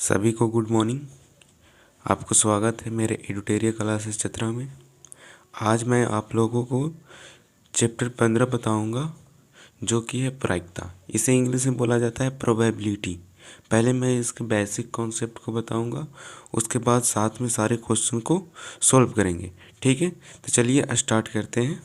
सभी को good morning. आपको स्वागत है मेरे एडुटेरिया क्लासेस चतरा में। आज मैं आप लोगों को चैप्टर 15 बताऊंगा, जो कि है प्रायिकता। इसे इंग्लिश में बोला जाता है प्रोबेबिलिटी। पहले मैं इसके बेसिक कॉन्सेप्ट को बताऊंगा, उसके बाद साथ में सारे क्वेश्चन को सॉल्व करेंगे। ठीक है, तो चलिए स्टार्ट करते हैं।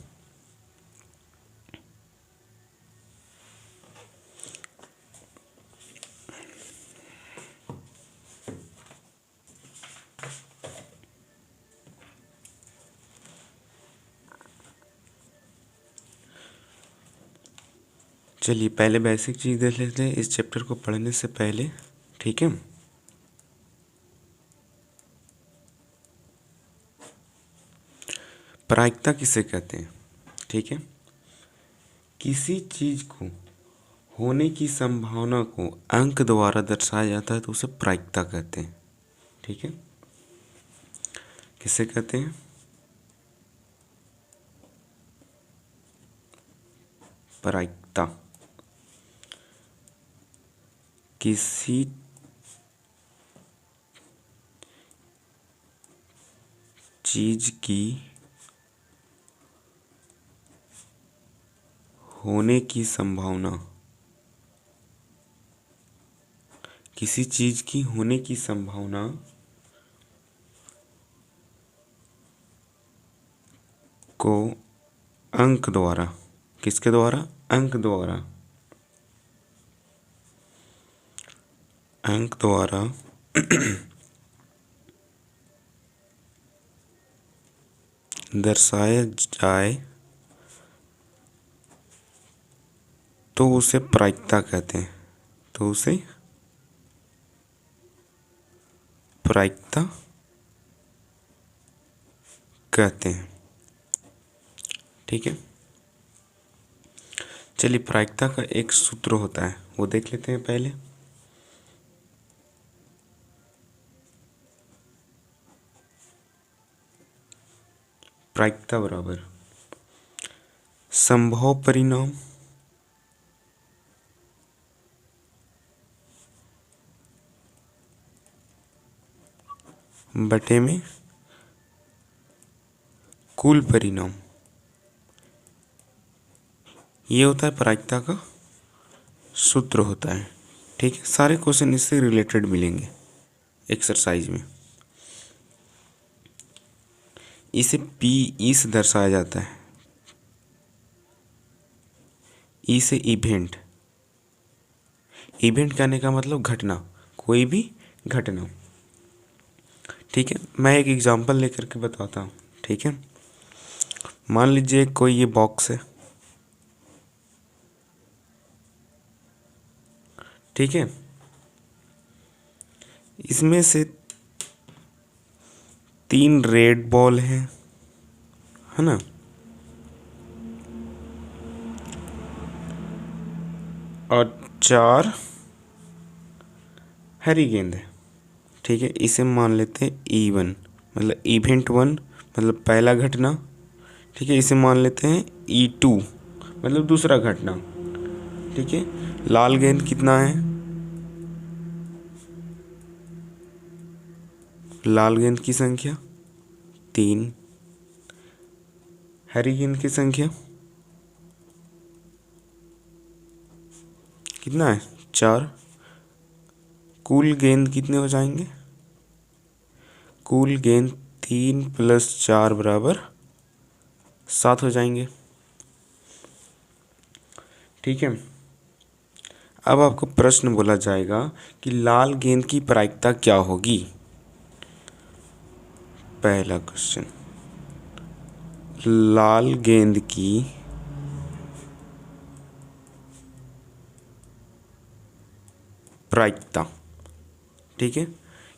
चलिए पहले बेसिक चीज़ देख लेते हैं इस चैप्टर को पढ़ने से पहले। ठीक है, प्रायिकता किसे कहते हैं? ठीक है, किसी चीज़ को होने की संभावना को अंक द्वारा दर्शाया जाता है तो उसे प्रायिकता कहते हैं। ठीक है, किसे कहते हैं? प्रायिकता। किसी चीज की होने की संभावना, किसी चीज की होने की संभावना को अंक द्वारा, किसके द्वारा? अंक द्वारा, अंक द्वारा दर्शाया जाए तो उसे प्रायिकता कहते हैं। तो उसे प्रायिकता कहते हैं। ठीक है, चलिए प्रायिकता का एक सूत्र होता है, वो देख लेते हैं पहले। प्रायिकता बराबर संभव परिणाम बटे में कुल परिणाम। ये होता है प्रायिकता का सूत्र होता है। ठीक है, सारे क्वेश्चन इससे रिलेटेड मिलेंगे एक्सरसाइज में। इसे पी ई से दर्शाया जाता है। ई से इवेंट। इवेंट कहने का मतलब घटना, कोई भी घटना। ठीक है, मैं एक एग्जांपल लेकर के बताता हूँ। ठीक है, मान लीजिए कोई ये बॉक्स है। ठीक है, इसमें से 3 रेड बॉल हैं, है ना, और 4 हरी गेंद है। ठीक है, इसे मान लेते हैं E1, मतलब इवेंट 1 मतलब पहला घटना। ठीक है, इसे मान लेते हैं E2 मतलब दूसरा घटना। ठीक है, लाल गेंद कितना है? लाल गेंद की संख्या 3, हरी गेंद की संख्या कितना है? 4। कुल गेंद कितने हो जाएंगे? कुल गेंद 3 + 4 बराबर 7 हो जाएंगे। ठीक है, अब आपको प्रश्न बोला जाएगा कि लाल गेंद की प्रायिकता क्या होगी। पहला क्वेश्चन, लाल गेंद की प्रायिकता। ठीक है,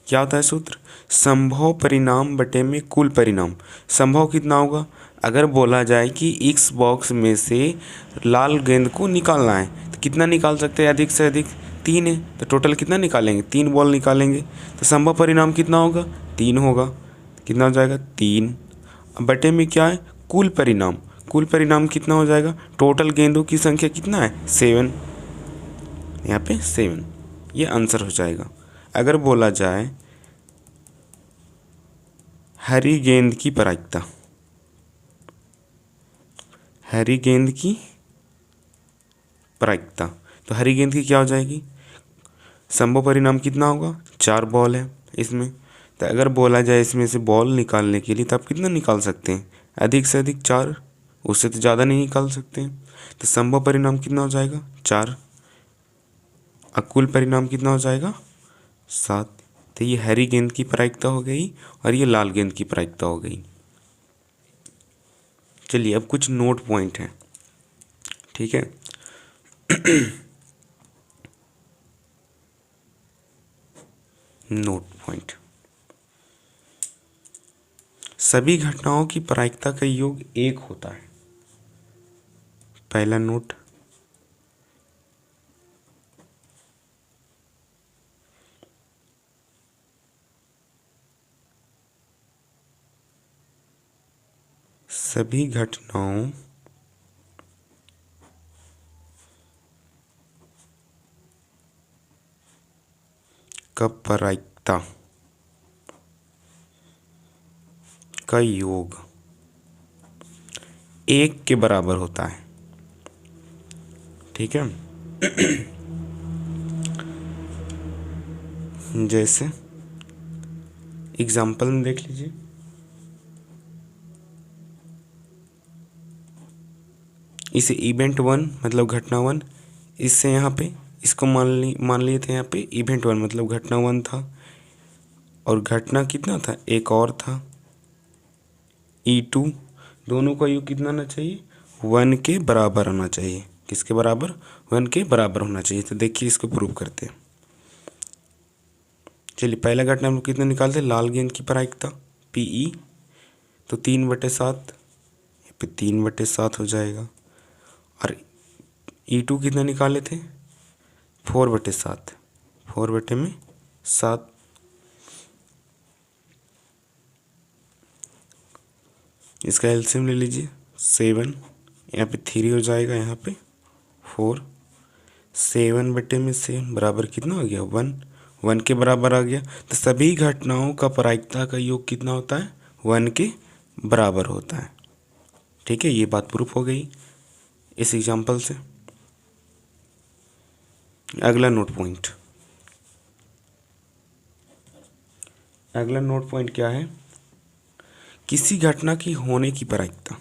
क्या होता है सूत्र? संभव परिणाम बटे में कुल परिणाम। संभव कितना होगा? अगर बोला जाए कि इस बॉक्स में से लाल गेंद को निकालना है तो कितना निकाल सकते हैं? अधिक से अधिक 3 है, तो टोटल कितना निकालेंगे? 3 बॉल निकालेंगे, तो संभव परिणाम कितना होगा? 3 होगा। कितना हो जाएगा? 3 बटे में क्या है? कुल परिणाम। कुल परिणाम कितना हो जाएगा? टोटल गेंदों की संख्या कितना है? 7, यहाँ पे 7, ये आंसर हो जाएगा। अगर बोला जाए हरी गेंद की प्रायिकता, हरी गेंद की प्रायिकता, तो हरी गेंद की क्या हो जाएगी, संभव परिणाम कितना होगा, 4 बॉल है इसमें। तो अगर बोला जाए इसमें से बॉल निकालने के लिए तो आप कितना निकाल सकते हैं, अधिक से अधिक 4, उससे तो ज़्यादा नहीं निकाल सकते हैं। तो संभव परिणाम कितना हो जाएगा, 4, और कुल परिणाम कितना हो जाएगा, 7। तो ये हरी गेंद की प्रायिकता हो गई और ये लाल गेंद की प्रायिकता हो गई। चलिए अब कुछ नोट पॉइंट हैं, ठीक है। नोट पॉइंट, सभी घटनाओं की प्रायिकता का योग 1 होता है। पहला नोट, सभी घटनाओं का प्रायिकता का योग 1 के बराबर होता है, ठीक है। जैसे एग्जाम्पल में देख लीजिए, इसे इवेंट 1 मतलब घटना 1, इससे यहाँ पे इसको मान लिए थे यहाँ पे इवेंट 1 मतलब घटना 1 था, और घटना कितना था, एक और था E2। दोनों का योग कितना आना चाहिए, 1 के बराबर होना चाहिए। किसके बराबर, 1 के बराबर होना चाहिए। तो देखिए इसको प्रूव करते हैं। चलिए पहला घटना हम लोग कितना निकालते हैं, लाल गेंद की प्रायिकता PE, तो 3/7, यहाँ पे 3/7 हो जाएगा। और E2 कितना निकाले थे, 4/7, 4/7। इसका एलसीएम ले लीजिए 7, यहाँ पे 3 हो जाएगा, यहाँ पे 4, 7/7 बराबर कितना हो गया, 1, 1 के बराबर आ गया। तो सभी घटनाओं का प्रायिकता का योग कितना होता है, 1 के बराबर होता है, ठीक है। ये बात प्रूफ हो गई इस एग्जाम्पल से। अगला नोट पॉइंट, अगला नोट पॉइंट क्या है, किसी घटना की होने की प्रायिकता,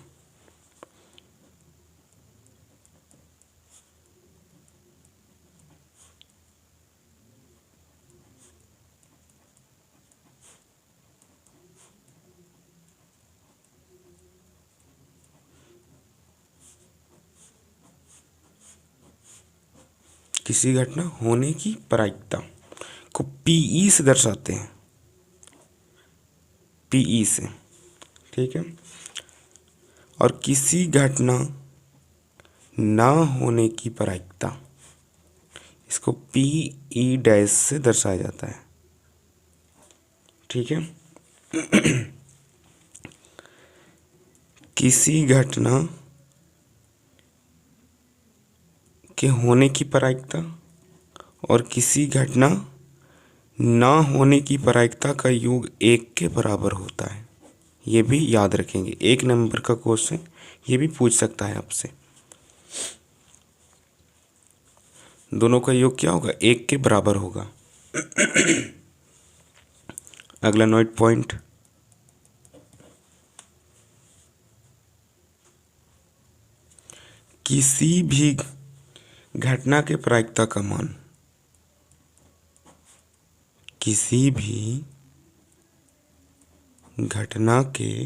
किसी घटना होने की प्रायिकता को PE से दर्शाते हैं, PE से, ठीक है। और किसी घटना ना होने की प्रायिकता, इसको PE- से दर्शाया जाता है, ठीक है। किसी घटना के होने की प्रायिकता और किसी घटना ना होने की प्रायिकता का योग 1 के बराबर होता है। ये भी याद रखेंगे, 1 नंबर का क्वेश्चन ये भी पूछ सकता है आपसे। दोनों का योग क्या होगा, 1 के बराबर होगा। अगला नोट पॉइंट, किसी भी घटना के प्रायिकता का मान, किसी भी घटना के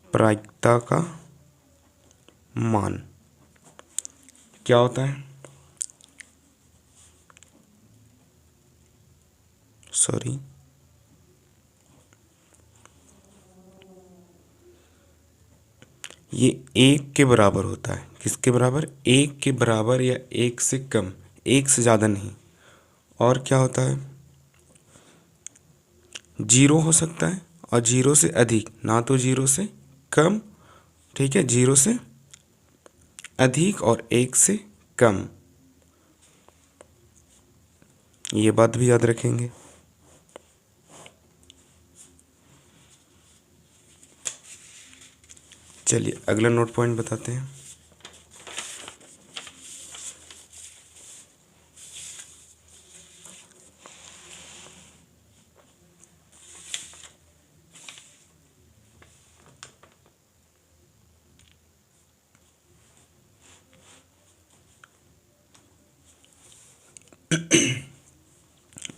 प्रायिकता का मान क्या होता है, सॉरी, ये 1 के बराबर होता है। किसके बराबर, 1 के बराबर या 1 से कम, 1 से ज़्यादा नहीं। और क्या होता है, 0 हो सकता है और 0 से अधिक, ना तो 0 से कम, ठीक है, 0 से अधिक और 1 से कम, ये बात भी याद रखेंगे। चलिए अगला नोट पॉइंट बताते हैं।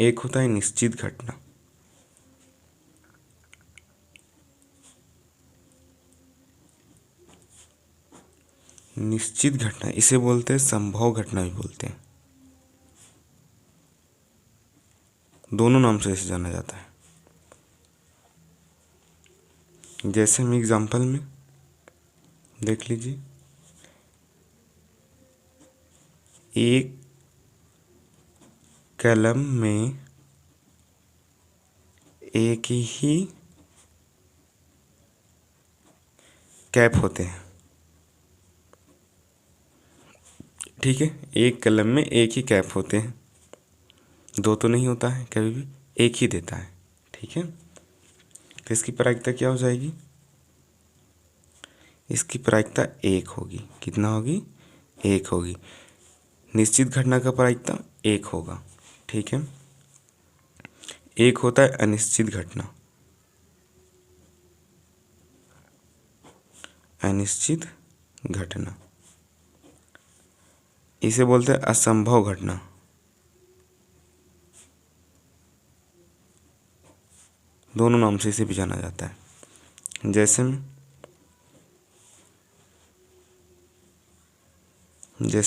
एक होता है निश्चित घटना, निश्चित घटना इसे बोलते हैं, संभव घटना भी बोलते हैं, दोनों नाम से इसे जाना जाता है। जैसे हम एग्जाम्पल में देख लीजिए, एक कलम में एक ही कैप होते हैं। ठीक है, एक कलम में एक ही कैप होते हैं, दो तो नहीं होता है कभी भी, एक ही देता है। ठीक है, तो इसकी प्रायिकता क्या हो जाएगी? इसकी प्रायिकता एक होगी। कितना होगी? एक होगी। निश्चित घटना का प्रायिकता एक होगा। ठीक है, एक होता है अनिश्चित घटना, अनिश्चित घटना इसे बोलते हैं असंभव घटना। दोनों नाम से इसे भी जाना जाता है। जैसे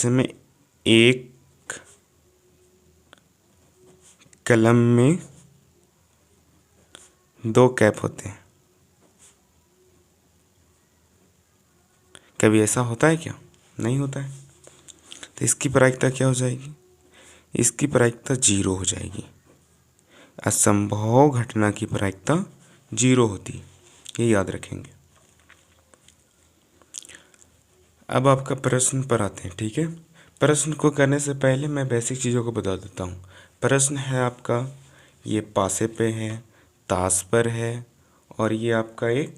में एक कलम में दो कैप होते हैं। कभी ऐसा होता है क्या? नहीं होता है। तो इसकी प्रायिकता क्या हो जाएगी? इसकी प्रायिकता जीरो हो जाएगी। असंभव घटना की प्रायिकता जीरो होती, ये याद रखेंगे। अब आपका प्रश्न पर आते हैं। ठीक है, प्रश्न को करने से पहले मैं बेसिक चीज़ों को बता देता हूँ। प्रश्न है आपका, ये पासे पे है, ताश पर है, और ये आपका एक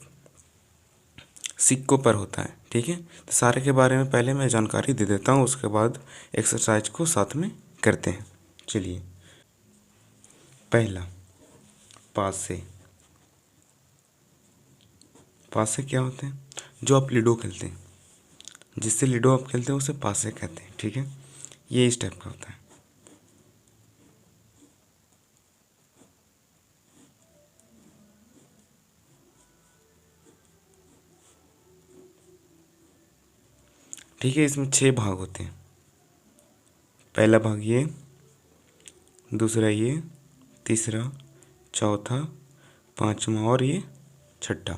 सिक्कों पर होता है। ठीक है, तो सारे के बारे में पहले मैं जानकारी दे देता हूँ, उसके बाद एक्सरसाइज को साथ में करते हैं। चलिए, पहला पासे। पासे क्या होते हैं? जो आप लूडो खेलते हैं, जिससे लूडो आप खेलते हैं उसे पासे कहते हैं। ठीक है, ये इस टाइप का होता है। ठीक है, इसमें 6 भाग होते हैं। पहला भाग ये, दूसरा ये, तीसरा, चौथा, पांचवा और ये छठा।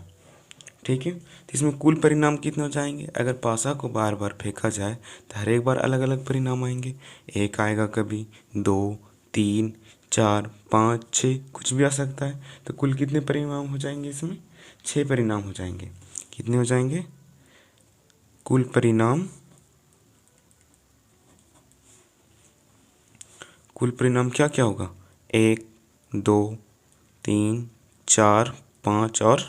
ठीक है, तो इसमें कुल परिणाम कितने हो जाएंगे? अगर पासा को बार बार फेंका जाए तो हर एक बार अलग अलग परिणाम आएंगे। एक आएगा, कभी 2, 3, 4, 5, 6, कुछ भी आ सकता है। तो कुल कितने परिणाम हो जाएंगे? इसमें 6 परिणाम हो जाएंगे। कितने हो जाएंगे? कुल परिणाम, कुल परिणाम क्या क्या होगा? 1, 2, 3, 4, 5 और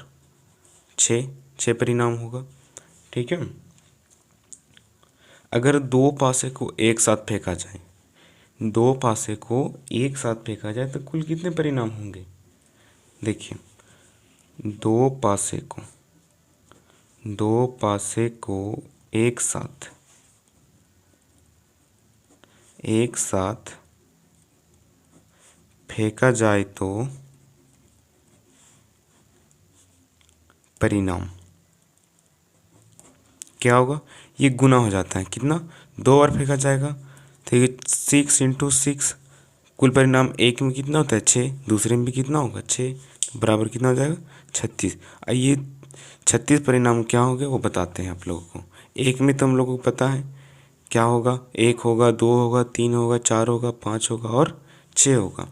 6, 6 परिणाम होगा। ठीक है, अगर दो पासे को एक साथ फेंका जाए, दो पासे को एक साथ फेंका जाए तो कुल कितने परिणाम होंगे? देखिए, दो पासे को, दो पासे को एक साथ, एक साथ फेंका जाए तो परिणाम क्या होगा? ये गुना हो जाता है। कितना? 2 बार फेंका जाएगा तो ये 6 इंटू 6, कुल परिणाम एक में कितना होता है? 6, दूसरे में भी कितना होगा? 6, बराबर कितना हो जाएगा? 36। ये 36 परिणाम क्या होंगे वो बताते हैं आप लोगों को। एक में तो हम लोगों को पता है क्या होगा, 1 होगा, 2 होगा, 3 होगा, 4 होगा, 5 होगा और 6 होगा।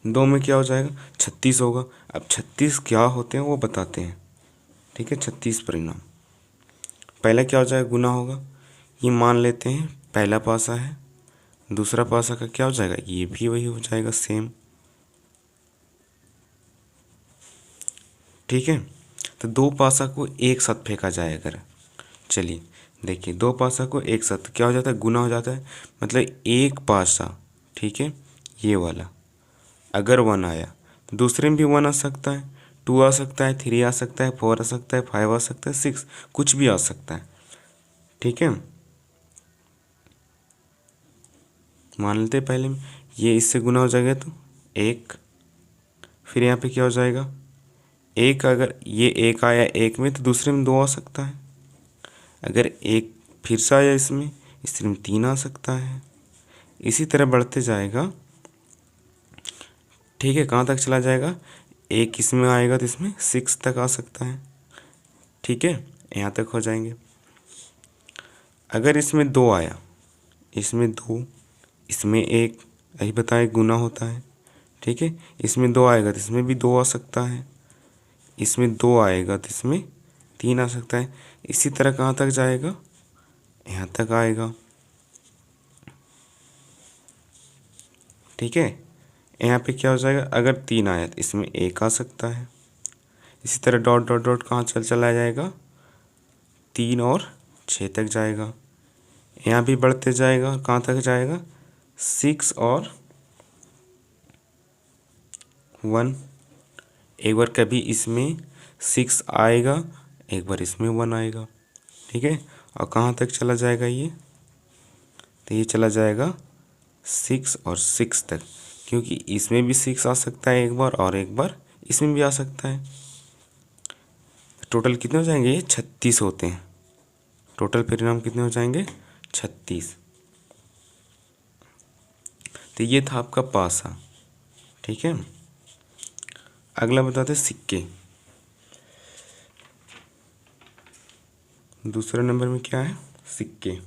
2 में क्या हो जाएगा? 36 होगा। अब 36 क्या होते हैं वो बताते हैं। ठीक है, 36 परिणाम। पहला क्या हो जाएगा? गुना होगा, ये मान लेते हैं पहला पासा है, दूसरा पासा का क्या हो जाएगा, ये भी वही हो जाएगा सेम। ठीक है, तो दो पासा को एक साथ फेंका जाए अगर, चलिए देखिए, दो पासा को एक साथ क्या हो जाता है, गुना हो जाता है, मतलब एक पासा, ठीक है, ये वाला अगर 1 आया तो दूसरे में भी 1 आ सकता है, 2 आ सकता है, 3 आ सकता है, 4 आ सकता है, 5 आ सकता है, 6 कुछ भी आ सकता है। ठीक है, मान लेते हैं पहले में ये इससे गुना हो जाएगा तो एक, फिर यहाँ पे क्या हो जाएगा, एक, अगर ये एक आया एक में तो दूसरे में 2 आ सकता है, अगर एक फिर से आया इसमें, इसमें 3 आ सकता है, इसी तरह बढ़ते जाएगा। ठीक है, कहाँ तक चला जाएगा, एक इसमें आएगा तो इसमें 6 तक आ सकता है। ठीक है, यहाँ तक हो जाएंगे। अगर इसमें 2 आया, इसमें 2, इसमें एक, यही बताए गुना होता है। ठीक है, इसमें 2 आएगा तो इसमें भी 2 आ सकता है, इसमें 2 आएगा तो इसमें 3 आ सकता है, इसी तरह कहाँ तक जाएगा, यहाँ तक आएगा। ठीक है, यहाँ पे क्या हो जाएगा, अगर 3 आया तो इसमें 1 आ सकता है, इसी तरह डॉट डॉट डॉट कहाँ चला जाएगा, 3 और 6 तक जाएगा। यहाँ भी बढ़ते जाएगा, कहाँ तक जाएगा, 6 और 1, एक बार कभी इसमें 6 आएगा, एक बार इसमें 1 आएगा। ठीक है, और कहाँ तक चला जाएगा ये, तो ये चला जाएगा 6 और 6 तक, क्योंकि इसमें भी 6 आ सकता है एक बार, और एक बार इसमें भी आ सकता है। टोटल कितने हो जाएंगे, ये 36 होते हैं। टोटल परिणाम कितने हो जाएंगे, 36। तो ये था आपका पासा। ठीक है, अगला बताते सिक्के। दूसरे नंबर में क्या है, सिक्के।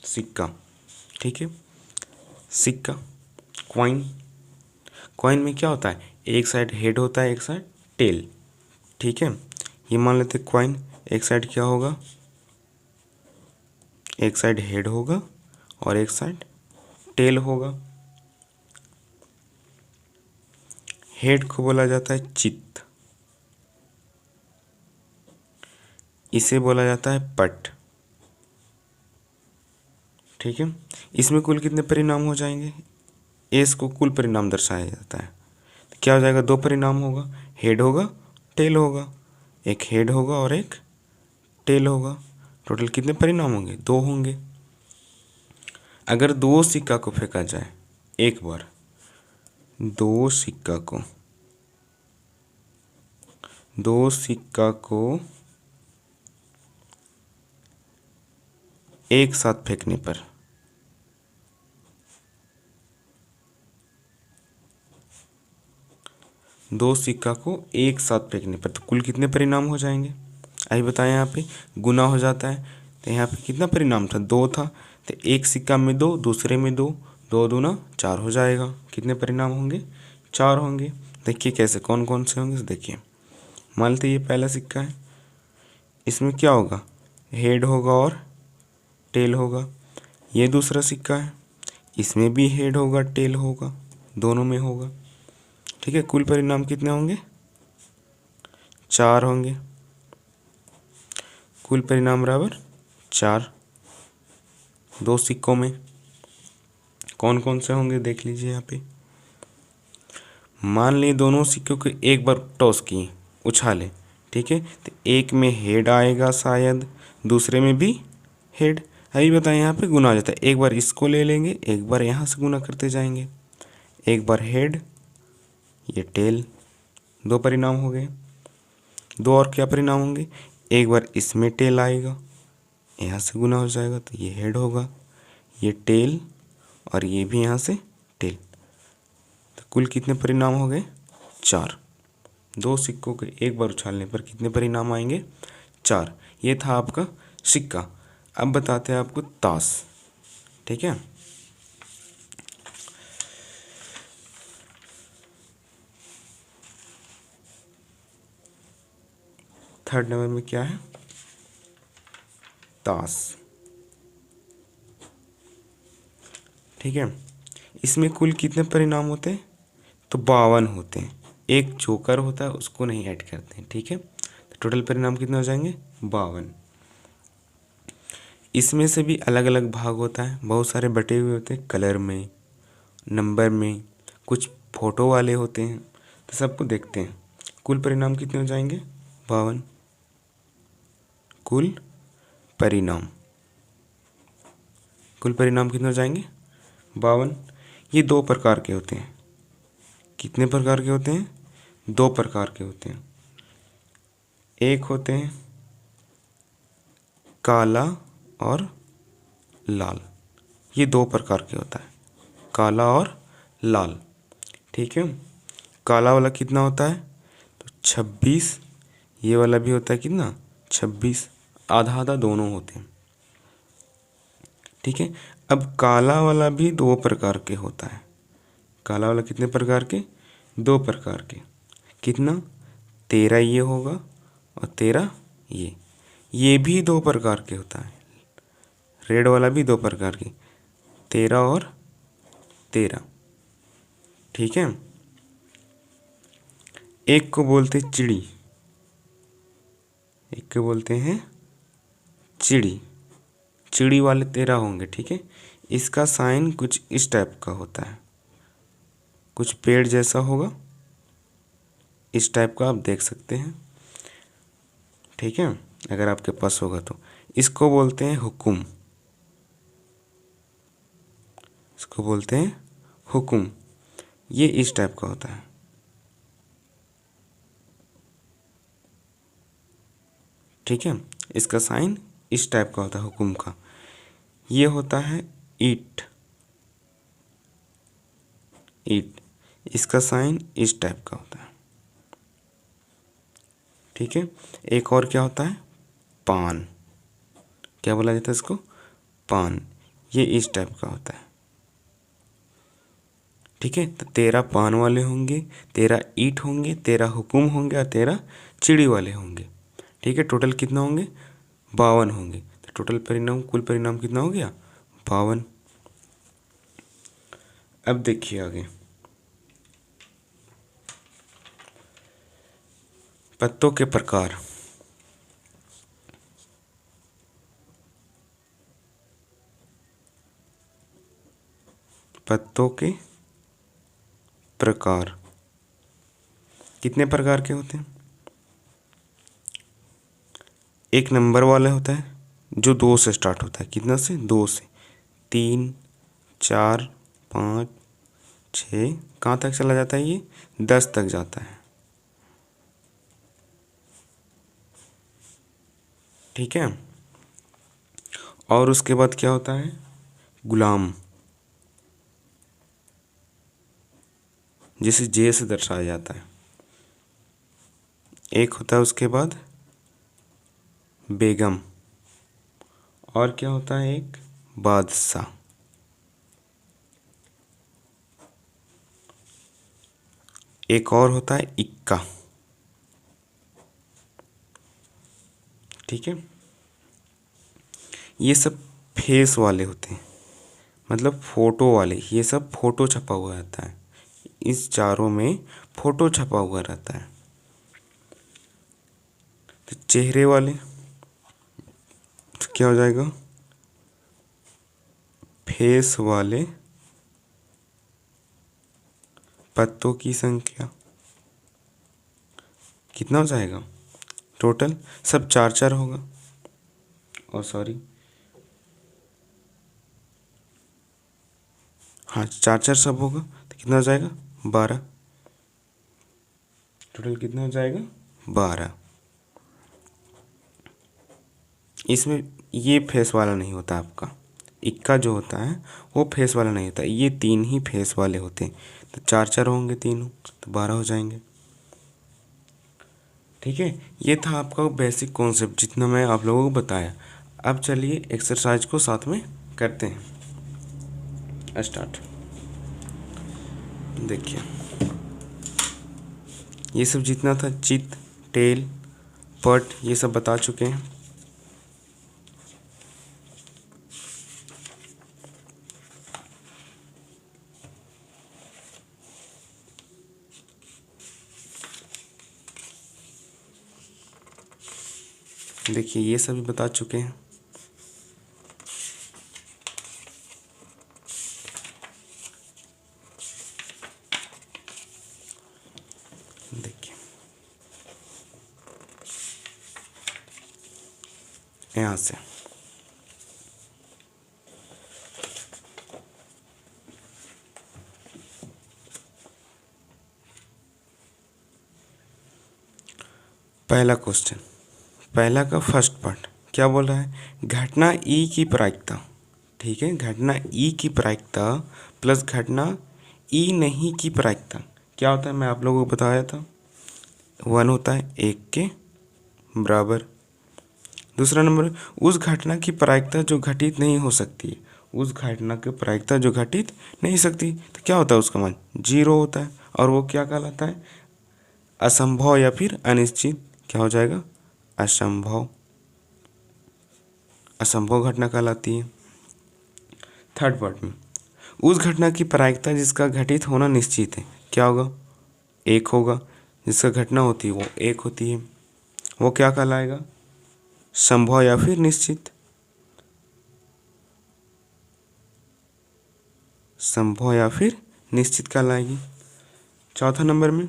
सिक्का, ठीक है, सिक्का, कॉइन। कॉइन में क्या होता है, एक साइड हेड होता है, एक साइड टेल। ठीक है, ये मान लेते कॉइन, एक साइड क्या होगा, एक साइड हेड होगा और एक साइड टेल होगा। हेड को बोला जाता है चित्त, इसे बोला जाता है पट। ठीक है, इसमें कुल कितने परिणाम हो जाएंगे, एस को कुल परिणाम दर्शाया जाता है, तो क्या हो जाएगा, 2 परिणाम होगा, हेड होगा, टेल होगा, एक हेड होगा और एक टेल होगा। टोटल कितने परिणाम होंगे, 2 होंगे। अगर 2 सिक्का को फेंका जाए एक बार, 2 सिक्का को, 2 सिक्का को एक साथ फेंकने पर, दो सिक्का को एक साथ फेंकने पर तो कुल कितने परिणाम हो जाएंगे, अभी बताएं। यहाँ पे गुना हो जाता है, तो यहाँ पे कितना परिणाम था, 2 था, तो एक सिक्का में 2, दूसरे में 2, 2 दूना 4 हो जाएगा। कितने परिणाम होंगे, 4 होंगे। देखिए कैसे, कौन कौन से होंगे, देखिए मान लेते ये पहला सिक्का है, इसमें क्या होगा, हेड होगा और टेल होगा। ये दूसरा सिक्का है, इसमें भी हेड होगा टेल होगा, दोनों में होगा। ठीक है, कुल परिणाम कितने होंगे, 4 होंगे। कुल परिणाम बराबर 4। 2 सिक्कों में कौन कौन से होंगे देख लीजिए यहाँ पे। मान ली दोनों सिक्कों को एक बार टॉस किए, उछाले। ठीक है, तो एक में हेड आएगा शायद, दूसरे में भी हेड। अभी बताएं, यहाँ पे गुना आ जाता है, एक बार इसको ले लेंगे, एक बार यहाँ से गुना करते जाएंगे, एक बार हेड, ये टेल। 2 परिणाम हो गए। 2 और क्या परिणाम होंगे, एक बार इसमें टेल आएगा, यहाँ से गुना हो जाएगा तो ये हेड होगा, ये टेल, और ये भी यहाँ से टेल। तो कुल कितने परिणाम हो गए, 4। 2 सिक्कों के एक बार उछालने पर कितने परिणाम आएंगे, 4। ये था आपका सिक्का। अब बताते हैं आपको ताश। ठीक है, थर्ड नंबर में क्या है, ताश। ठीक है, इसमें कुल कितने परिणाम होते हैं, तो 52 होते हैं। एक जोकर होता है उसको नहीं ऐड करते हैं। ठीक है, तो टोटल परिणाम कितने हो जाएंगे, 52। इसमें से भी अलग अलग भाग होता है, बहुत सारे बटे हुए होते हैं, कलर में, नंबर में, कुछ फोटो वाले होते हैं। तो सबको देखते हैं। कुल परिणाम कितने हो जाएंगे, 52। कुल परिणाम, कुल परिणाम कितने हो जाएंगे, 52। ये दो प्रकार के होते हैं। कितने प्रकार के होते हैं, दो प्रकार के होते हैं। एक होते हैं काला और लाल, ये दो प्रकार के होता है, काला और लाल। ठीक है, काला वाला कितना होता है, तो 26। ये वाला भी होता है कितना, 26। आधा आधा दोनों होते हैं। ठीक है, अब काला वाला भी दो प्रकार के होता है। काला वाला कितने प्रकार के, दो प्रकार के। कितना, 13 ये होगा और 13 ये भी दो प्रकार के होता है। रेड वाला भी दो प्रकार के, 13 और 13। ठीक है, एक को बोलते चिड़ी, एक को बोलते हैं चिड़ी। चिड़ी वाले 13 होंगे। ठीक है, इसका साइन कुछ इस टाइप का होता है, कुछ पेड़ जैसा होगा, इस टाइप का आप देख सकते हैं। ठीक है, अगर आपके पास होगा तो। इसको बोलते हैं हुकुम, इसको बोलते हैं हुकुम। ये इस टाइप का होता है। ठीक है, इसका साइन इस टाइप का होता है हुकुम का। ये होता है ईट, ईट, इसका साइन इस टाइप का होता है। ठीक है, एक और क्या होता है, पान, क्या बोला जाता है इसको, पान। ये इस टाइप का होता है। ठीक है, तो 13 पान वाले होंगे, 13 ईट होंगे, 13 हुकुम होंगे और 13 चिड़ी वाले होंगे। ठीक है, टोटल कितना होंगे, 52 होंगे। तो टोटल परिणाम, कुल परिणाम कितना हो गया, 52। अब देखिए आगे, पत्तों के प्रकार। पत्तों के प्रकार कितने प्रकार के होते हैं, एक नंबर वाला होता है जो 2 से स्टार्ट होता है, कितना से, 2 से, 3, 4, 5, 6, कहाँ तक चला जाता है, ये 10 तक जाता है। ठीक है, और उसके बाद क्या होता है, गुलाम, जिसे जे से दर्शाया जाता है। एक होता है उसके बाद बेगम, और क्या होता है, एक बादशाह। एक और होता है इक्का। ठीक है, ये सब फेस वाले होते हैं, मतलब फोटो वाले। ये सब फोटो छपा हुआ रहता है, इस चारों में फोटो छपा हुआ रहता है। तो चेहरे वाले तो क्या हो जाएगा, फेस वाले पत्तों की संख्या कितना हो जाएगा, टोटल सब 4 4 होगा। और सॉरी, हाँ 4 4 सब होगा, तो कितना हो जाएगा, 12। टोटल कितना हो जाएगा, 12। इसमें ये फेस वाला नहीं होता आपका, इक्का जो होता है वो फेस वाला नहीं होता, ये 3 ही फेस वाले होते हैं। तो 4 4 होंगे तीनों, तो 12 हो जाएंगे। ठीक है, ये था आपका बेसिक कॉन्सेप्ट जितना मैं आप लोगों को बताया। अब चलिए एक्सरसाइज को साथ में करते हैं, स्टार्ट। देखिए, ये सब जितना था चित, टेल, पट ये सब बता चुके हैं। देखिए ये सभी बता चुके हैं। देखिए यहाँ से पहला क्वेश्चन, पहला का फर्स्ट पार्ट क्या बोल रहा है, घटना ई की प्रायिकता, ठीक है, घटना ई की प्रायिकता प्लस घटना ई नहीं की प्रायिकता क्या होता है, मैं आप लोगों को बताया था 1 होता है 1 के बराबर। दूसरा नंबर, उस घटना की प्रायिकता जो घटित नहीं हो सकती है, उस घटना की प्रायिकता जो घटित नहीं सकती तो क्या होता है, उसका मान 0 होता है और वो क्या कहलाता है, असंभव या फिर अनिश्चित, क्या हो जाएगा, असंभव, असंभव घटना कहलाती है। थर्ड पार्ट में, उस घटना की प्रायिकता जिसका घटित होना निश्चित है क्या होगा, 1 होगा, जिसका घटना होती है वो 1 होती है, वो क्या कहलाएगा, संभव या फिर निश्चित, संभव या फिर निश्चित कहलाएगी। चौथा नंबर में,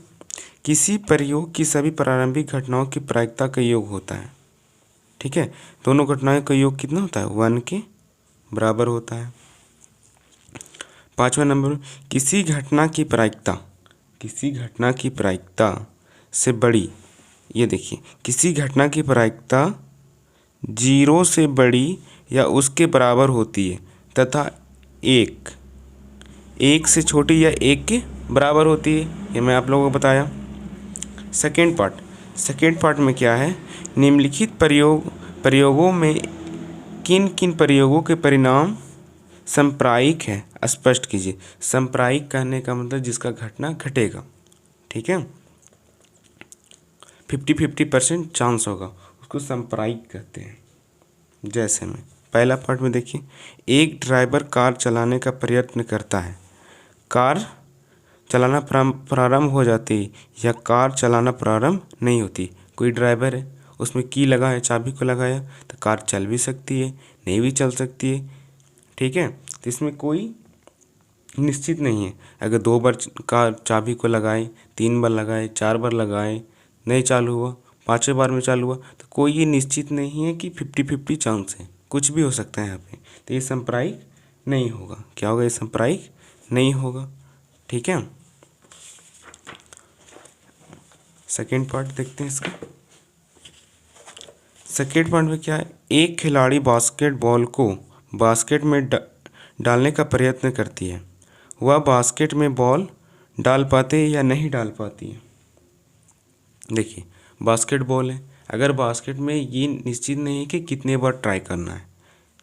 किसी प्रयोग की सभी प्रारंभिक घटनाओं की प्रायिकता का योग होता है, ठीक है, दोनों घटनाओं का योग कितना होता है, 1 के बराबर होता है। पांचवा नंबर, किसी घटना की प्रायिकता, किसी घटना की प्रायिकता से बड़ी, ये देखिए किसी घटना की प्रायिकता 0 से बड़ी या उसके बराबर होती है तथा 1 से छोटी या 1 के बराबर होती है, ये मैं आप लोगों को बताया। सेकेंड पार्ट में क्या है, निम्नलिखित प्रयोगों में किन किन प्रयोगों के परिणाम संप्रायिक है, स्पष्ट कीजिए। संप्रायिक कहने का मतलब जिसका घटना घटेगा, ठीक है, 50-50% चांस होगा, उसको संप्रायिक कहते हैं। जैसे में पहला पार्ट में देखिए, एक ड्राइवर कार चलाने का प्रयत्न करता है, कार चलाना प्रारंभ हो जाती है या कार चलाना प्रारंभ नहीं होती। कोई ड्राइवर है, उसमें की लगा है, चाबी को लगाया तो कार चल भी सकती है, नहीं भी चल सकती है, ठीक है, तो इसमें कोई निश्चित नहीं है। अगर 2 बार कार चाबी को लगाए, 3 बार लगाए, 4 बार लगाए, नहीं चालू हुआ, 5वें बार में चालू हुआ, तो कोई ये निश्चित नहीं है कि 50-50 चांस है, कुछ भी हो सकता है यहाँ पे, तो ये संप्रायिक नहीं होगा। क्या होगा, ये संप्रायिक नहीं होगा, ठीक है। सेकेंड पार्ट देखते हैं इसका। सेकेंड पार्ट में क्या है, एक खिलाड़ी बास्केटबॉल को बास्केट में डालने का प्रयत्न करती है, वह बास्केट में बॉल डाल पाते या नहीं डाल पाती है। देखिए बास्केटबॉल है, अगर बास्केट में ये निश्चित नहीं है कि कितने बार ट्राई करना है,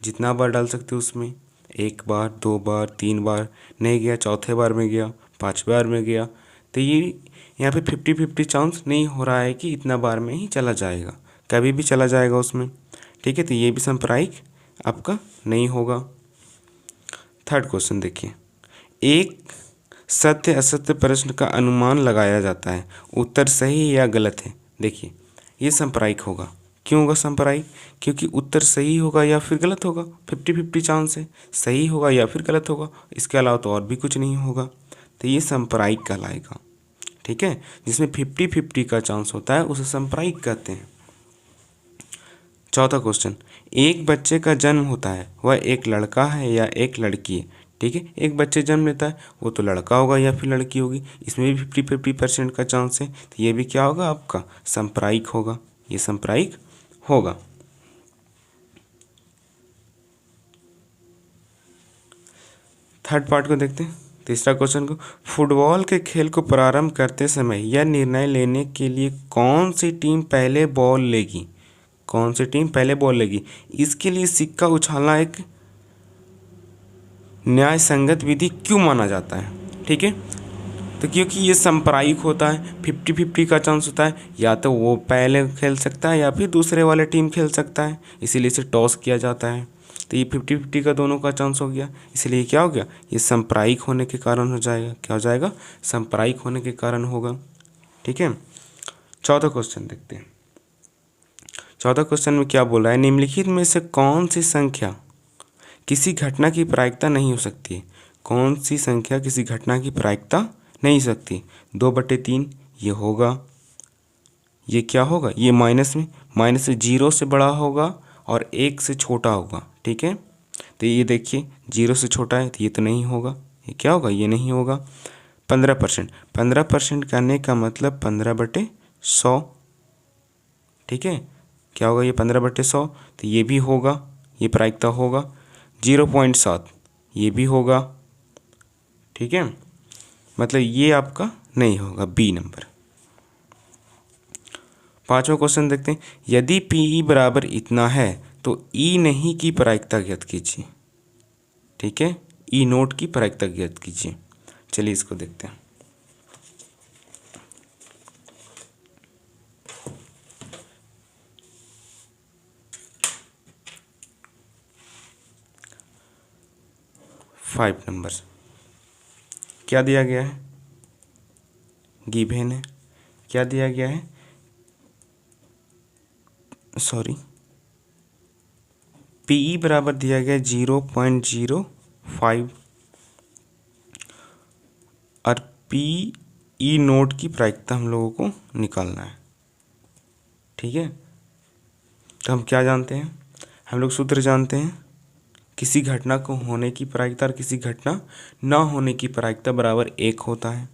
जितना बार डाल सकते हो उसमें, 1 बार, 2 बार, 3 बार, नहीं गया, चौथे बार में गया, 5वें बार में गया, तो ये यहाँ पे 50-50 चांस नहीं हो रहा है कि इतना बार में ही चला जाएगा, कभी भी चला जाएगा उसमें, ठीक है, तो ये भी संप्रायिक आपका नहीं होगा। थर्ड क्वेश्चन देखिए, एक सत्य असत्य प्रश्न का अनुमान लगाया जाता है, उत्तर सही या गलत है। देखिए ये संप्रायिक होगा, क्यों होगा संप्रायिक, क्योंकि उत्तर सही होगा या फिर गलत होगा, 50-50 चांस है, सही होगा या फिर गलत होगा, इसके अलावा तो और भी कुछ नहीं होगा, तो ये संप्रायिक कहलाएगा, ठीक है, जिसमें 50-50 का चांस होता है उसे संप्रायिक कहते हैं। चौथा क्वेश्चन, एक बच्चे का जन्म होता है, वह एक लड़का है या एक लड़की है, ठीक है, एक बच्चे जन्म लेता है वो तो लड़का होगा या फिर लड़की होगी, इसमें भी 50-50% का चांस है, तो ये भी क्या होगा आपका संप्रायिक होगा, ये संप्रायिक होगा। थर्ड पार्ट को देखते हैं, तीसरा क्वेश्चन को, फुटबॉल के खेल को प्रारंभ करते समय यह निर्णय लेने के लिए कौन सी टीम पहले बॉल लेगी, कौन सी टीम पहले बॉल लेगी, इसके लिए सिक्का उछालना एक न्याय संगत विधि क्यों माना जाता है, ठीक है, तो क्योंकि ये सांप्रदायिक होता है, 50-50 का चांस होता है, या तो वो पहले खेल सकता है या फिर दूसरे वाले टीम खेल सकता है, इसीलिए इसे टॉस किया जाता है। तो ये 50-50 का दोनों का चांस हो गया, इसलिए क्या हो गया, ये सांप्रदायिक होने के कारण हो जाएगा। क्या हो जाएगा, सांप्रदायिक होने के कारण होगा। ठीक है, चौथा क्वेश्चन देखते हैं। चौथा क्वेश्चन में क्या बोला है, निम्नलिखित में से कौन सी संख्या किसी घटना की प्रायिकता नहीं हो सकती है। कौन सी संख्या किसी घटना की प्रायिकता नहीं हो सकती। 2/3 ये होगा, ये क्या होगा, ये माइनस से 0 से बड़ा होगा और 1 से छोटा होगा। ठीक है, तो ये देखिए 0 से छोटा है तो ये तो नहीं होगा, ये क्या होगा, ये नहीं होगा। 15%, 15% करने का मतलब 15/100। ठीक है, क्या होगा, ये 15/100, तो ये भी होगा, ये प्रायिकता होगा। 0.7 ये भी होगा। ठीक है, मतलब ये आपका नहीं होगा, बी नंबर। पांचवा क्वेश्चन देखते हैं, यदि पीई बराबर इतना है तो ई नहीं की प्रायिकता ज्ञात कीजिए। ठीक है, ई नोट की प्रायिकता ज्ञात कीजिए। चलिए इसको देखते हैं। फाइव नंबर क्या दिया गया है, गिवन है। क्या दिया गया है, सॉरी, पीई बराबर दिया गया 0.05 और पीई नोट की प्रायिकता हम लोगों को निकालना है। ठीक है, तो हम क्या जानते हैं, हम लोग सूत्र जानते हैं, किसी घटना को होने की प्रायिकता और किसी घटना न होने की प्रायिकता बराबर 1 होता है।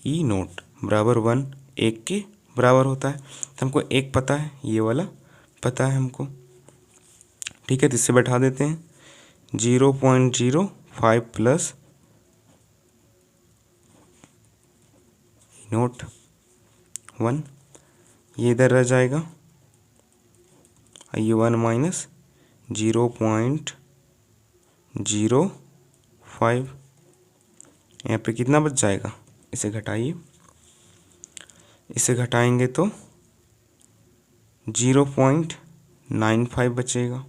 ई नोट बराबर 1 1 के बराबर होता है। तो हमको 1 पता है, ये वाला पता है हमको। ठीक है, तो इससे बैठा देते हैं 0.05 प्लस नोट 1, ये इधर रह जाएगा, ये 1 माइनस 0.05, यहाँ पे कितना बच जाएगा, इसे घटाइए, इसे घटाएंगे तो 0.95 बचेगा।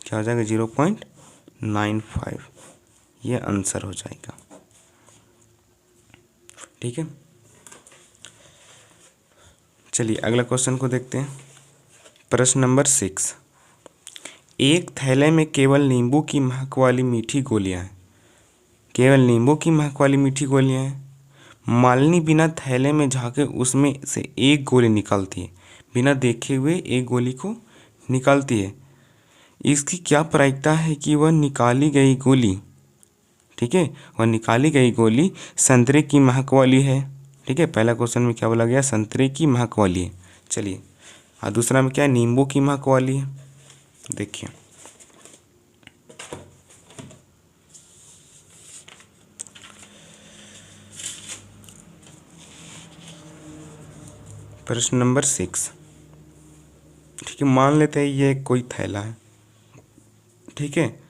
क्या हो जाएगा, 0.95, ये आंसर हो जाएगा। ठीक है, चलिए अगला क्वेश्चन को देखते हैं। प्रश्न नंबर 6, एक थैले में केवल नींबू की महक वाली मीठी गोलियां हैं। केवल नींबू की महक वाली मीठी गोलियां हैं। मालिनी बिना थैले में झांके उसमें से एक गोली निकालती है, बिना देखे हुए एक गोली को निकालती है। इसकी क्या प्रायिकता है कि वह निकाली गई गोली, ठीक है, वह निकाली गई गोली संतरे की महक वाली है। ठीक है, पहला क्वेश्चन में क्या बोला गया, संतरे की महक वाली है। चलिए, और दूसरा में क्या है, नींबू की महक वाली है। देखिए, प्रश्न नंबर 6। ठीक है, मान लेते हैं ये कोई थैला है। ठीक है,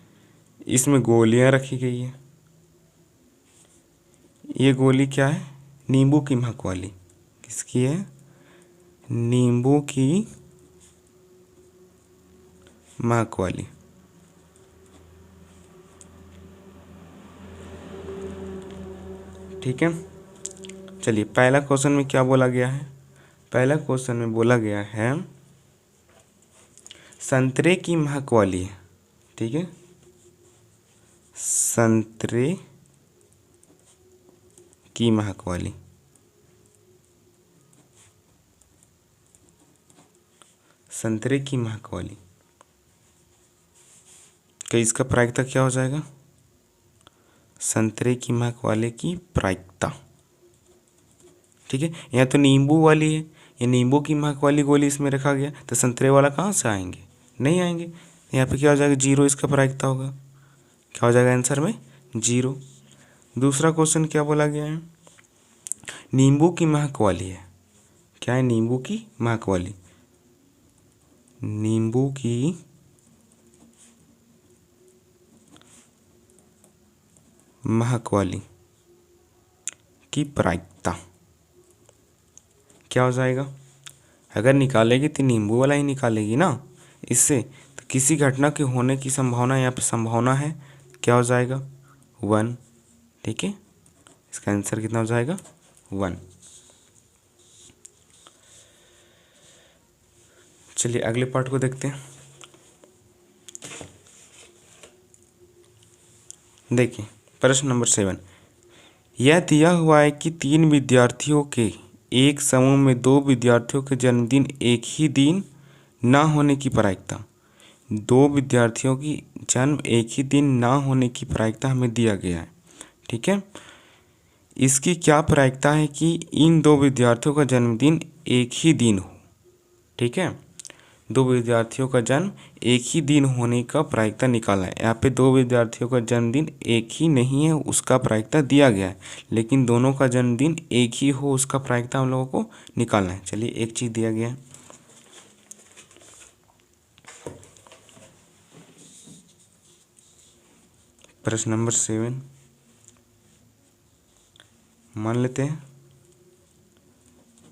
इसमें गोलियां रखी गई है। ये गोली क्या है, नींबू की महक वाली। किसकी है, नींबू की महक वाली। ठीक है, चलिए पहला क्वेश्चन में क्या बोला गया है, पहला क्वेश्चन में बोला गया है संतरे की महक वाली है। ठीक है, संतरे की महक वाली, संतरे की महक वाली, क्या इसका प्रायिकता क्या हो जाएगा, संतरे की महक वाले की प्रायिकता। ठीक है, यहाँ तो नींबू वाली है, ये नींबू की महक वाली गोली इसमें रखा गया, तो संतरे वाला कहाँ से आएंगे, नहीं आएंगे। यहाँ पे क्या हो जाएगा, 0 इसका प्रायिकता होगा। क्या हो जाएगा आंसर में, 0। दूसरा क्वेश्चन क्या बोला गया है, नींबू की महक वाली है। क्या है, नींबू की महक वाली, नींबू की महक वाली की प्रायिकता क्या हो जाएगा? अगर निकालेगी तो नींबू वाला ही निकालेगी ना। इससे तो किसी घटना के होने की संभावना, यहाँ पे संभावना है, क्या हो जाएगा? 1। ठीक है, इसका आंसर कितना हो जाएगा? 1। चलिए अगले पार्ट को देखते हैं। देखिए प्रश्न नंबर 7, यह दिया हुआ है कि 3 विद्यार्थियों के एक समूह में 2 विद्यार्थियों के जन्मदिन एक ही दिन ना होने की प्रायिकता। 2 विद्यार्थियों की जन्म एक ही दिन ना होने की प्रायिकता हमें दिया गया है। ठीक है, इसकी क्या प्रायिकता है कि इन 2 विद्यार्थियों का जन्मदिन एक ही दिन हो। ठीक है, 2 विद्यार्थियों का जन्म एक ही दिन होने का प्रायिकता निकालना है। यहाँ पे 2 विद्यार्थियों का जन्मदिन एक ही नहीं है, उसका प्रायिकता दिया गया है, लेकिन दोनों का जन्मदिन एक ही हो उसका प्रायिकता हम लोगों को निकालना है। चलिए एक चीज़ दिया गया है, प्रश्न नंबर 7 मान लेते हैं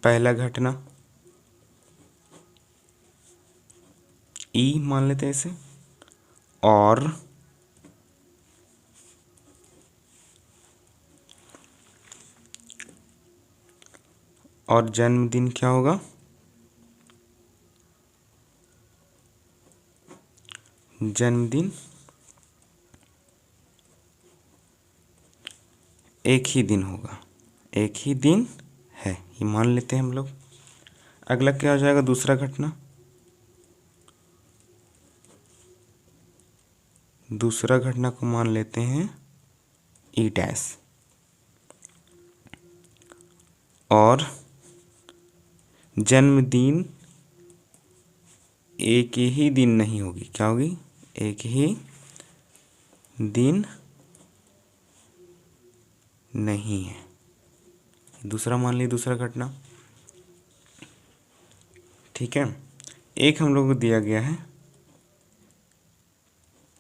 पहला घटना ई मान लेते हैं इसे, और जन्मदिन क्या होगा? जन्मदिन एक ही दिन होगा, एक ही दिन है, ये मान लेते हैं हम लोग। अगला क्या हो जाएगा? दूसरा घटना, दूसरा घटना को मान लेते हैं ई डैश, और जन्मदिन एक ही दिन नहीं होगी, क्या होगी? एक ही दिन नहीं है, दूसरा मान लीजिए दूसरा घटना। ठीक है, एक हम लोग को दिया गया है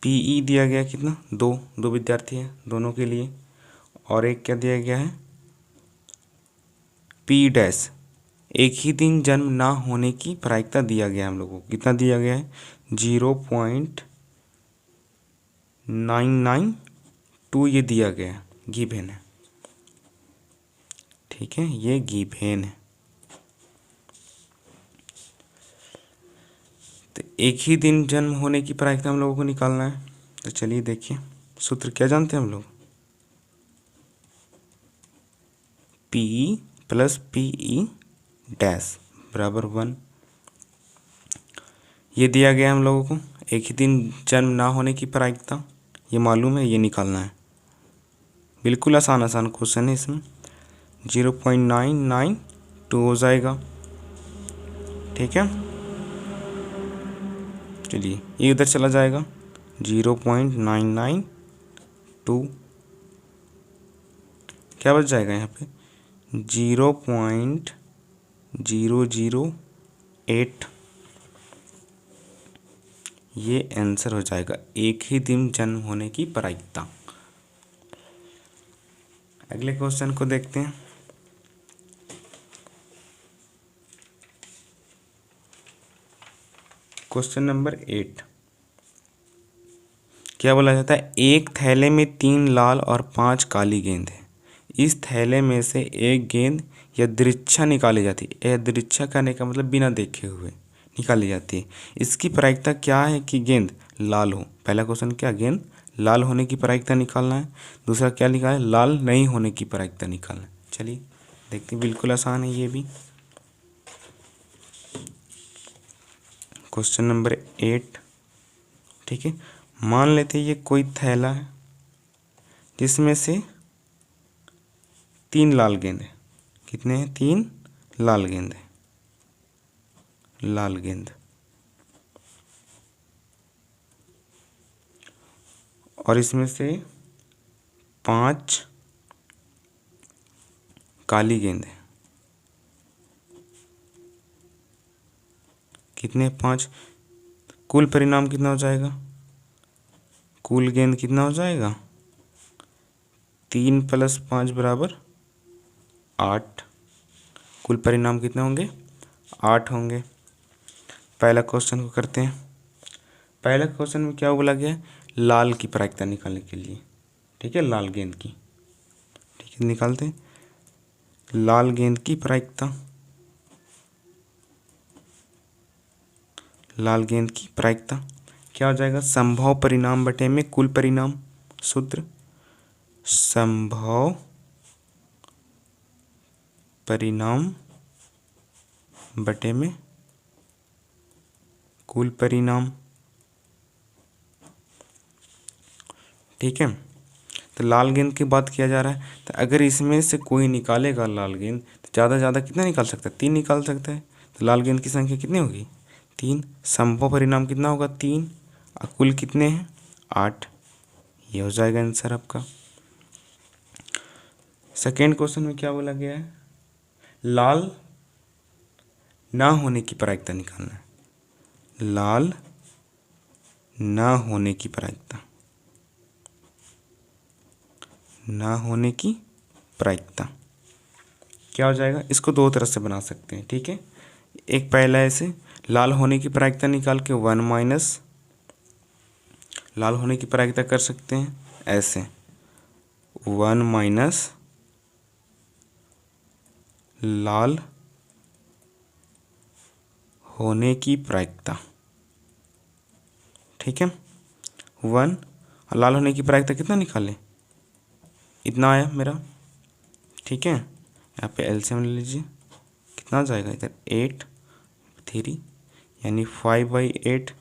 पीई दिया गया कितना? 2 विद्यार्थी हैं दोनों के लिए, और एक क्या दिया गया है? पी डैश, एक ही दिन जन्म ना होने की प्रायिकता दिया गया है हम लोगों को। कितना दिया गया है? 0.992 ये दिया गया है, गिवन है। ठीक है, ये गिवन है। तो एक ही दिन जन्म होने की प्रायिकता हम लोगों को निकालना है। तो चलिए देखिए, सूत्र क्या जानते हैं हम लोग? पी प्लस पीई डैश बराबर 1। ये दिया गया हम लोगों को, एक ही दिन जन्म ना होने की प्रायिकता, ये मालूम है, ये निकालना है। बिल्कुल आसान आसान क्वेश्चन है इसमें। 0.992 हो जाएगा। ठीक है, चलिए ये उधर चला जाएगा, 0.992 क्या बच जाएगा यहाँ पे? 0.008 ये आंसर हो जाएगा, एक ही दिन जन्म होने की प्रायिकता। अगले क्वेश्चन को देखते हैं। क्वेश्चन नंबर 8 क्या बोला जाता है? एक थैले में 3 लाल और 5 काली गेंद है। इस थैले में से एक गेंद यादृच्छा निकाली जाती है। यादृच्छा करने का मतलब बिना देखे हुए निकाली जाती है। इसकी प्रायिकता क्या है कि गेंद लाल हो? पहला क्वेश्चन क्या? गेंद लाल होने की प्रायिकता निकालना है। दूसरा क्या लिखा है? लाल नहीं होने की प्रायिकता निकालना है। चलिए देखते हैं, बिल्कुल आसान है ये भी। क्वेश्चन नंबर 8, ठीक है, मान लेते हैं ये कोई थैला है जिसमें से 3 लाल गेंद है। कितने हैं? 3 लाल गेंद है, लाल गेंद, और इसमें से 5 काली गेंद है। कितने? 5। कुल परिणाम कितना हो जाएगा? कुल गेंद कितना हो जाएगा? 3 + 5 = 8। कुल परिणाम कितने होंगे? 8 होंगे। पहला क्वेश्चन को करते हैं। पहला क्वेश्चन में क्या बोला गया है? लाल की प्रायिकता निकालने के लिए। ठीक है, लाल गेंद की। ठीक है, निकालते हैं। लाल गेंद की प्रायिकता, लाल गेंद की प्रायिकता क्या हो जाएगा? संभव परिणाम बटे में कुल परिणाम। सूत्र संभव परिणाम बटे में कुल परिणाम। ठीक है, तो लाल गेंद की बात किया जा रहा है, तो अगर इसमें से कोई निकालेगा लाल गेंद तो ज़्यादा से ज़्यादा कितना निकाल सकता है? 3 निकाल सकता है। तो लाल गेंद की संख्या कितनी होगी? 3। संभव परिणाम कितना होगा? 3। और कुल कितने हैं? 8। ये हो जाएगा आंसर आपका। सेकेंड क्वेश्चन में क्या बोला गया है? लाल ना होने की प्रायिकता निकालना है। लाल ना होने की प्रायिकता, ना होने की प्रायिकता क्या हो जाएगा? इसको दो तरह से बना सकते हैं। ठीक है, एक पहला ऐसे लाल होने की प्रायिकता निकाल के 1 माइनस लाल होने की प्रायिकता कर सकते हैं ऐसे 1 माइनस लाल होने की प्रायिकता। ठीक है, 1 और लाल होने की प्रायिकता कितना निकालें? इतना आया मेरा। ठीक है, यहाँ पे एलसीएम ले लीजिए। कितना आ जाएगा इधर? 8 3 यानी 5/8।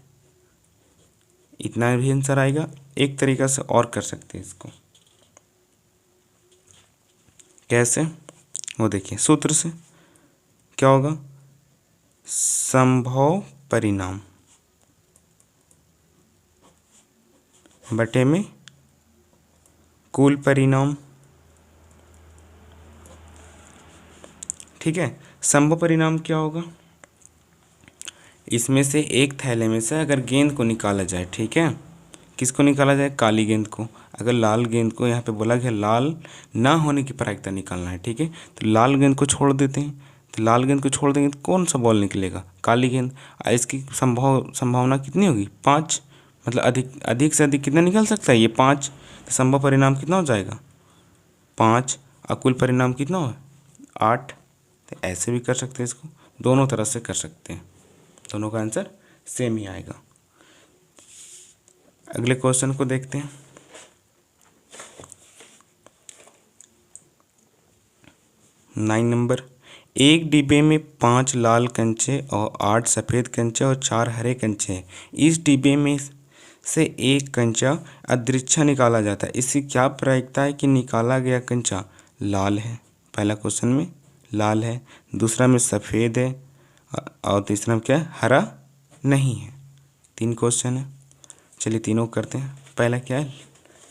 इतना भी आंसर आएगा। एक तरीका से और कर सकते हैं इसको। कैसे? वो देखिए, सूत्र से क्या होगा? संभव परिणाम बटे में कुल परिणाम। ठीक है, संभव परिणाम क्या होगा? इसमें से एक थैले में से अगर गेंद को निकाला जाए, ठीक है, किसको निकाला जाए? काली गेंद को। अगर लाल गेंद को यहाँ पे बोला गया लाल ना होने की प्रायिकता निकालना है, ठीक है, तो लाल गेंद को छोड़ देते हैं। तो लाल गेंद को छोड़ देंगे तो कौन सा बॉल निकलेगा? काली गेंद। इसकी संभावना कितनी होगी? 5। मतलब अधिक अधिक से अधिक कितना निकल सकता है? ये 5। तो संभव परिणाम कितना हो जाएगा? 5। और कुल परिणाम कितना हो? 8। तो ऐसे भी कर सकते हैं इसको, दोनों तरह से कर सकते हैं। दोनों का आंसर सेम ही आएगा। अगले क्वेश्चन को देखते हैं। 9 नंबर। एक डिब्बे में 5 लाल कंचे और 8 सफ़ेद कंचे और 4 हरे कंचे हैं। इस डिब्बे में से एक कंचा अदृच्छा निकाला जाता है। इसकी क्या प्रायिकता है कि निकाला गया कंचा लाल है? पहला क्वेश्चन में लाल है, दूसरा में सफ़ेद है और तीसरा में क्या है? हरा नहीं है। 3 क्वेश्चन है, चलिए तीनों करते हैं। पहला क्या है?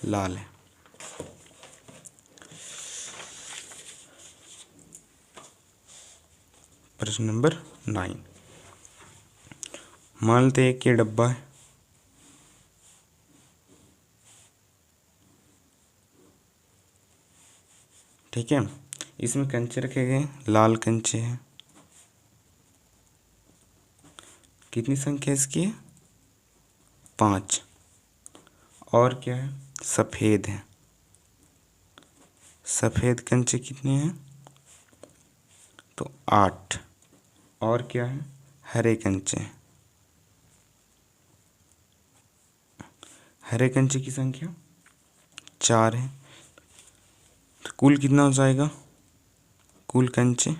लाल है। प्रश्न नंबर 9। मान लेते हैं कि ये डब्बा है। ठीक है, इसमें कंचे रखे गए, लाल कंचे हैं। कितनी संख्या इसकी है? 5। और क्या है? सफ़ेद है। सफ़ेद कंचे कितने हैं? तो 8। और क्या है? हरे कंचे। हरे कंचे की संख्या 4 है। तो कुल कितना हो जाएगा? कुल कंचे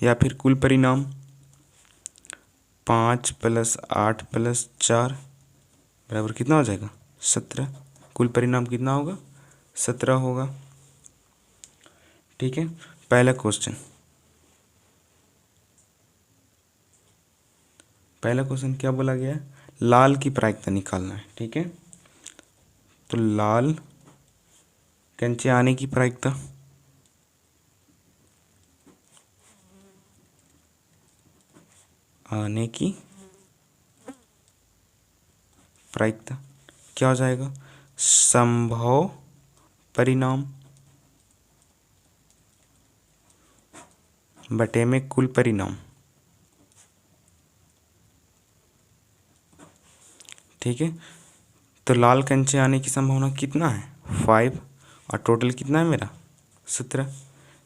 या फिर कुल परिणाम 5 + 8 + 4 बराबर कितना हो जाएगा? 17। कुल परिणाम कितना होगा? 17 होगा। ठीक है, पहला क्वेश्चन। पहला क्वेश्चन क्या बोला गया है? लाल की प्रायिकता निकालना है। ठीक है, तो लाल कंचे आने की प्रायिकता क्या हो जाएगा? संभव परिणाम बटे में कुल परिणाम। ठीक है, तो लाल कंचे आने की संभावना कितना है 5, और टोटल कितना है मेरा 17,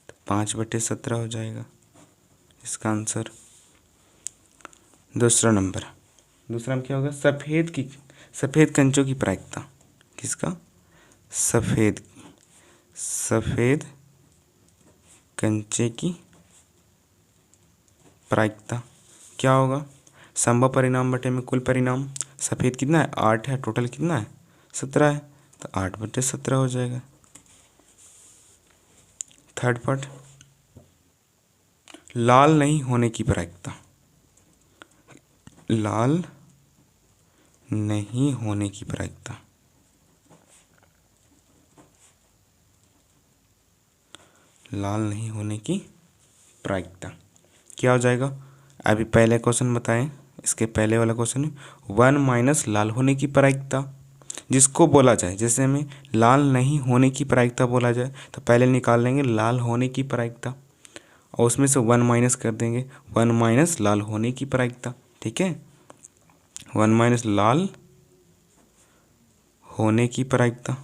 तो 5/17 हो जाएगा इसका आंसर। दूसरा नंबर, दूसरा में क्या होगा, सफ़ेद कंचों की प्रायिकता। किसका, सफ़ेद कंचे की प्रायिकता क्या होगा, संभव परिणाम बटे में कुल परिणाम। सफ़ेद कितना है 8 है, टोटल कितना है 17 है, तो 8/17 हो जाएगा। थर्ड पार्ट, लाल नहीं होने की प्रायिकता। लाल नहीं होने की प्रायिकता, लाल नहीं होने की प्रायिकता क्या हो जाएगा। अभी पहले क्वेश्चन बताएं, इसके पहले वाला क्वेश्चन 1 माइनस लाल होने की प्रायिकता, जिसको बोला जाए, जैसे हमें लाल नहीं होने की प्रायिकता बोला जाए तो पहले निकाल लेंगे लाल होने की प्रायिकता और उसमें से 1 माइनस कर देंगे, 1 माइनस लाल होने की प्रायिकता। ठीक है, 1 माइनस लाल होने की प्रायिकता।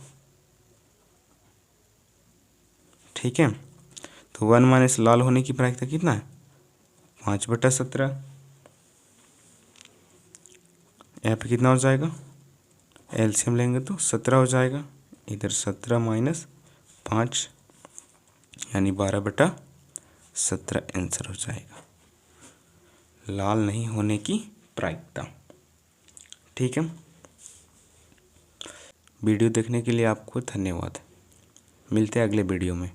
ठीक है, तो 1 माइनस लाल होने की प्रायिकता कितना है 5/17। यहाँ पे कितना हो जाएगा, एलसीएम लेंगे तो 17 हो जाएगा, इधर 17 माइनस 5 यानी 12/17 आंसर हो जाएगा, लाल नहीं होने की प्रायिकता। ठीक है, वीडियो देखने के लिए आपको धन्यवाद। मिलते हैं अगले वीडियो में।